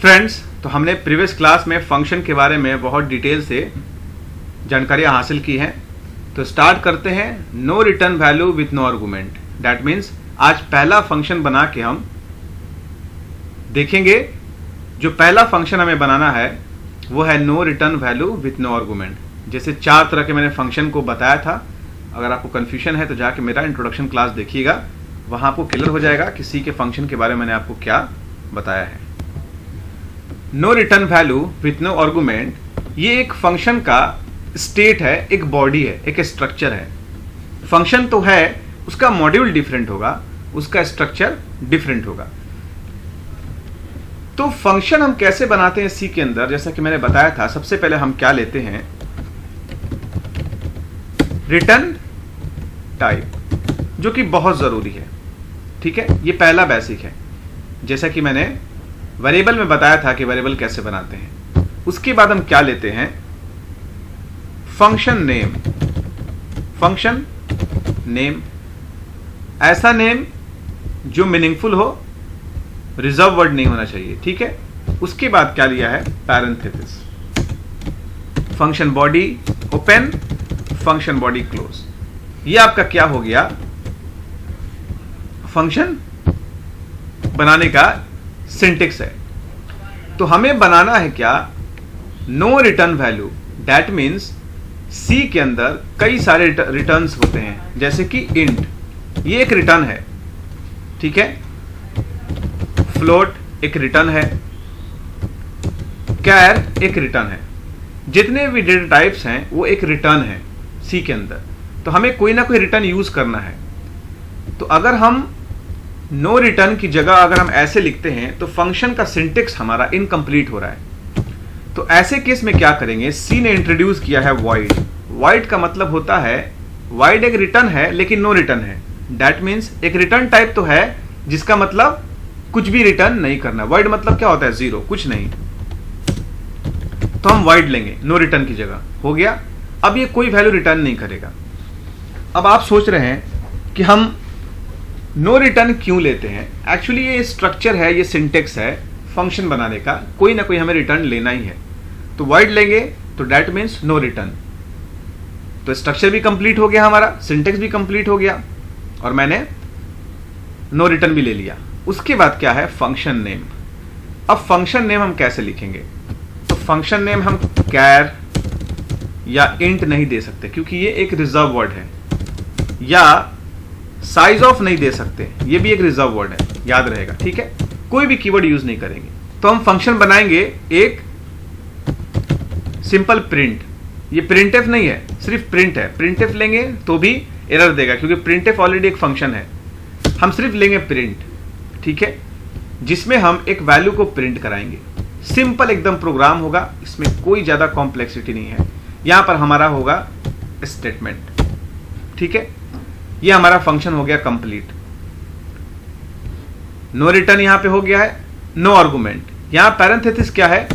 Friends, तो हमने previous class में फंक्शन के बारे में बहुत डिटेल से जानकारियाँ हासिल की हैं। तो स्टार्ट करते हैं no return value with no argument. That means आज पहला फंक्शन बना के हम देखेंगे। जो पहला फंक्शन हमें बनाना है वो है no return value with no argument. जैसे 4 तरह के मैंने फंक्शन को बताया था। अगर आपको कन्फ्यूजन है तो जाके मेरा इंट्रोडक्शन क्लास देखिएगा, वहाँ आपको क्लियर हो जाएगा कि सी के फंक्शन के बारे में मैंने आपको क्या बताया है। No return value with no argument ये एक फंक्शन का स्टेट है, एक बॉडी है, एक स्ट्रक्चर है। फंक्शन तो है, उसका मॉड्यूल डिफरेंट होगा, उसका स्ट्रक्चर डिफरेंट होगा। तो फंक्शन हम कैसे बनाते हैं सी के अंदर, जैसा कि मैंने बताया था, सबसे पहले हम क्या लेते हैं, रिटर्न टाइप, जो कि बहुत जरूरी है। ठीक है, ये पहला बेसिक है। जैसा कि मैंने वेरिएबल में बताया था कि वेरिएबल कैसे बनाते हैं। उसके बाद हम क्या लेते हैं, फंक्शन नेम। फंक्शन नेम, ऐसा नेम जो मीनिंगफुल हो, रिजर्व वर्ड नहीं होना चाहिए। ठीक है, उसके बाद क्या लिया है, parenthesis. Function body open, function body close. ये आपका क्या हो गया, फंक्शन बनाने का सिंटेक्स है। तो हमें बनाना है क्या, no return value. That means C के अंदर कई सारे रिटर्न्स होते हैं, जैसे कि इंट, ये एक रिटर्न है। ठीक है, फ्लोट एक रिटर्न है, कैर एक रिटर्न है। जितने भी डेटा टाइप्स हैं वो एक रिटर्न है सी के अंदर। तो हमें कोई ना कोई रिटर्न यूज करना है। तो अगर हम नो रिटर्न की जगह अगर हम ऐसे लिखते हैं तो फंक्शन का सिंटेक्स हमारा इनकम्प्लीट हो रहा है। तो ऐसे केस में क्या करेंगे, सी ने इंट्रोड्यूस किया है वॉइड। वॉइड का मतलब होता है, वॉइड एक रिटर्न है लेकिन नो रिटर्न है। दैट मीन्स एक रिटर्न टाइप तो है जिसका मतलब कुछ भी रिटर्न नहीं करना। वॉइड मतलब क्या होता है, जीरो, कुछ नहीं। तो हम वॉइड लेंगे नो रिटर्न की जगह, हो गया। अब ये कोई वैल्यू रिटर्न नहीं करेगा। अब आप सोच रहे हैं कि हम नो रिटर्न क्यों लेते हैं। एक्चुअली ये स्ट्रक्चर है, ये सिंटेक्स है फंक्शन बनाने का, कोई ना कोई हमें रिटर्न लेना ही है। तो वॉइड लेंगे तो दैट मीन्स नो रिटर्न। तो स्ट्रक्चर भी कंप्लीट हो गया हमारा, सिंटेक्स भी कंप्लीट हो गया, और मैंने नो रिटर्न भी ले लिया। उसके बाद क्या है, फंक्शन नेम। अब फंक्शन नेम हम कैसे लिखेंगे, तो फंक्शन नेम हम कैर या इंट नहीं दे सकते क्योंकि ये एक रिजर्व वर्ड है, या साइज ऑफ नहीं दे सकते, ये भी एक रिजर्व वर्ड है, याद रहेगा। ठीक है, कोई भी कीवर्ड यूज नहीं करेंगे। तो हम फंक्शन बनाएंगे एक सिंपल प्रिंट। ये प्रिंटफ नहीं है, सिर्फ प्रिंट है। प्रिंटफ लेंगे तो भी एरर देगा क्योंकि प्रिंटफ ऑलरेडी एक फंक्शन है। हम सिर्फ लेंगे प्रिंट, ठीक है, जिसमें हम एक वैल्यू को प्रिंट कराएंगे। सिंपल एकदम प्रोग्राम होगा, इसमें कोई ज्यादा कॉम्प्लेक्सिटी नहीं है। यहां पर हमारा होगा स्टेटमेंट। ठीक है, ये हमारा फंक्शन हो गया कंप्लीट। नो रिटर्न यहां पे हो गया है, नो आर्गुमेंट। यहां पैरेंथेसिस क्या है,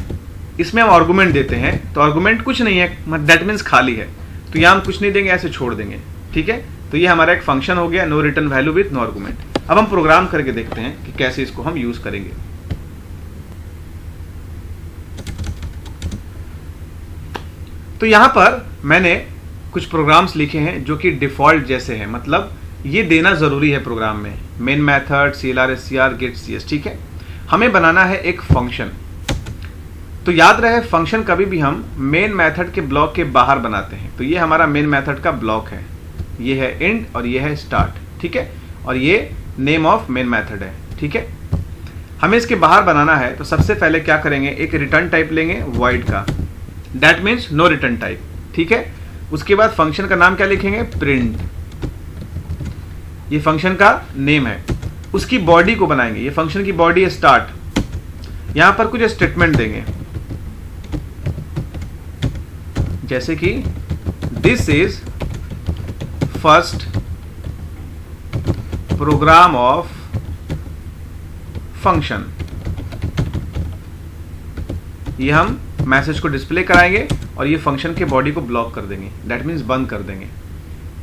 इसमें हम आर्गुमेंट देते हैं। तो आर्गुमेंट कुछ नहीं है, दैट मीन्स खाली है। तो यहां हम कुछ नहीं देंगे, ऐसे छोड़ देंगे। ठीक है, तो ये हमारा एक फंक्शन हो गया, no return value with no argument. अब हम प्रोग्राम करके देखते हैं कि कैसे इसको हम यूज करेंगे। तो यहां पर मैंने कुछ प्रोग्राम्स लिखे हैं जो कि डिफॉल्ट जैसे हैं, मतलब ये देना जरूरी है प्रोग्राम में, main method, CLR, SCR, get CS। ठीक है, हमें बनाना है एक फंक्शन। तो याद रहे, फंक्शन कभी भी हम मेन मेथड के ब्लॉक के बाहर बनाते हैं। तो ये हमारा मेन मेथड का ब्लॉक है, ये है इंट और ये है स्टार्ट। ठीक है, और ये नेम ऑफ मेन मेथड है। ठीक है, हमें इसके बाहर बनाना है। तो सबसे पहले क्या करेंगे, एक रिटर्न टाइप लेंगे वॉइड का, that means no return type. ठीक है, उसके बाद फंक्शन का नाम क्या लिखेंगे, प्रिंट। ये फंक्शन का नेम है। उसकी बॉडी को बनाएंगे, ये फंक्शन की बॉडी है स्टार्ट। यहां पर कुछ स्टेटमेंट देंगे, जैसे कि this is first program of function. ये हम मैसेज को डिस्प्ले कराएंगे और ये फंक्शन के बॉडी को ब्लॉक कर देंगे, दैट मीन्स बंद कर देंगे।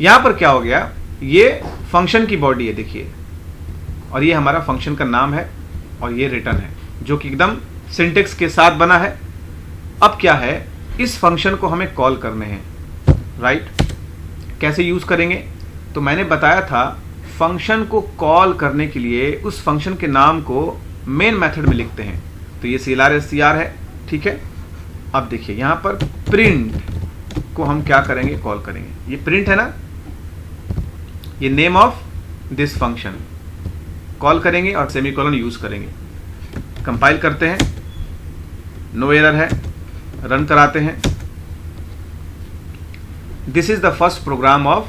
यहां पर क्या हो गया, ये फंक्शन की बॉडी है, देखिए, और ये हमारा फंक्शन का नाम है और ये रिटर्न है, जो कि एकदम सिंटेक्स के साथ बना है। अब क्या है, इस फंक्शन को हमें कॉल करने हैं, राइट। कैसे यूज करेंगे, तो मैंने बताया था फंक्शन को कॉल करने के लिए उस फंक्शन के नाम को मेन मेथड में लिखते हैं। तो ये CLR है, ठीक है। अब देखिए यहां पर प्रिंट को हम क्या करेंगे, कॉल करेंगे। ये प्रिंट है ना, ये name of this function, call करेंगे और सेमीकोलन यूज करेंगे। कंपाइल करते हैं, नो एरर है, रन कराते हैं। This is the first program of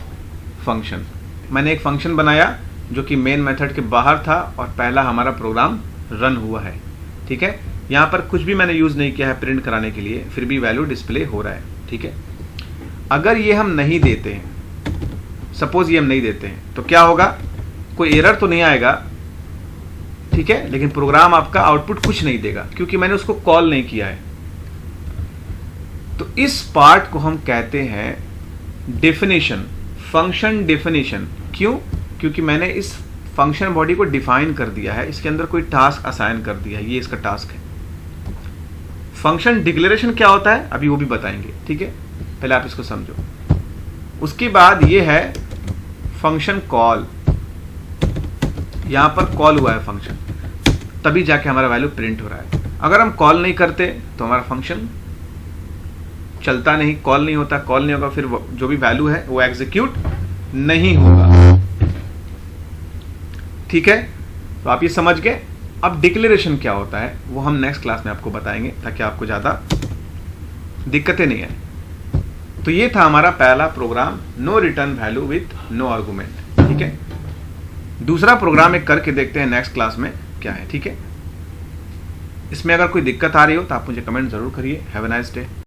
function. मैंने एक फंक्शन बनाया जो कि मेन मेथड के बाहर था और पहला हमारा प्रोग्राम रन हुआ है, ठीक है। यहां पर कुछ भी मैंने यूज नहीं किया है प्रिंट कराने के लिए, फिर भी वैल्यू डिस्प्ले हो रहा है, ठीक है। अगर ये हम नहीं देते हैं, सपोज ये हम नहीं देते हैं, तो क्या होगा, कोई एरर तो नहीं आएगा, ठीक है, लेकिन प्रोग्राम आपका आउटपुट कुछ नहीं देगा क्योंकि मैंने उसको कॉल नहीं किया है। तो इस पार्ट को हम कहते हैं डेफिनेशन, फंक्शन डेफिनेशन। क्यों, क्योंकि मैंने इस फंक्शन बॉडी को डिफाइन कर दिया है, इसके अंदर कोई टास्क असाइन कर दिया है, ये इसका टास्क है। फंक्शन डिक्लेरेशन क्या होता है अभी वो भी बताएंगे, ठीक है, पहले आप इसको समझो। उसके बाद ये है फंक्शन कॉल, यहां पर कॉल हुआ है फंक्शन, तभी जाके हमारा वैल्यू प्रिंट हो रहा है। अगर हम कॉल नहीं करते तो हमारा फंक्शन चलता नहीं, कॉल नहीं होता, कॉल नहीं होगा, फिर जो भी वैल्यू है वो एग्जीक्यूट नहीं होगा, ठीक है। तो आप ये समझ गए। अब डिक्लेरेशन क्या होता है वो हम नेक्स्ट क्लास में आपको बताएंगे ताकि आपको ज्यादा दिक्कतें नहीं आए। तो ये था हमारा पहला program, no return value with no argument, ठीक है। दूसरा प्रोग्राम एक करके देखते हैं नेक्स्ट क्लास में क्या है, ठीक है। इसमें अगर कोई दिक्कत आ रही हो तो आप मुझे कमेंट जरूर करिए। Have a nice day.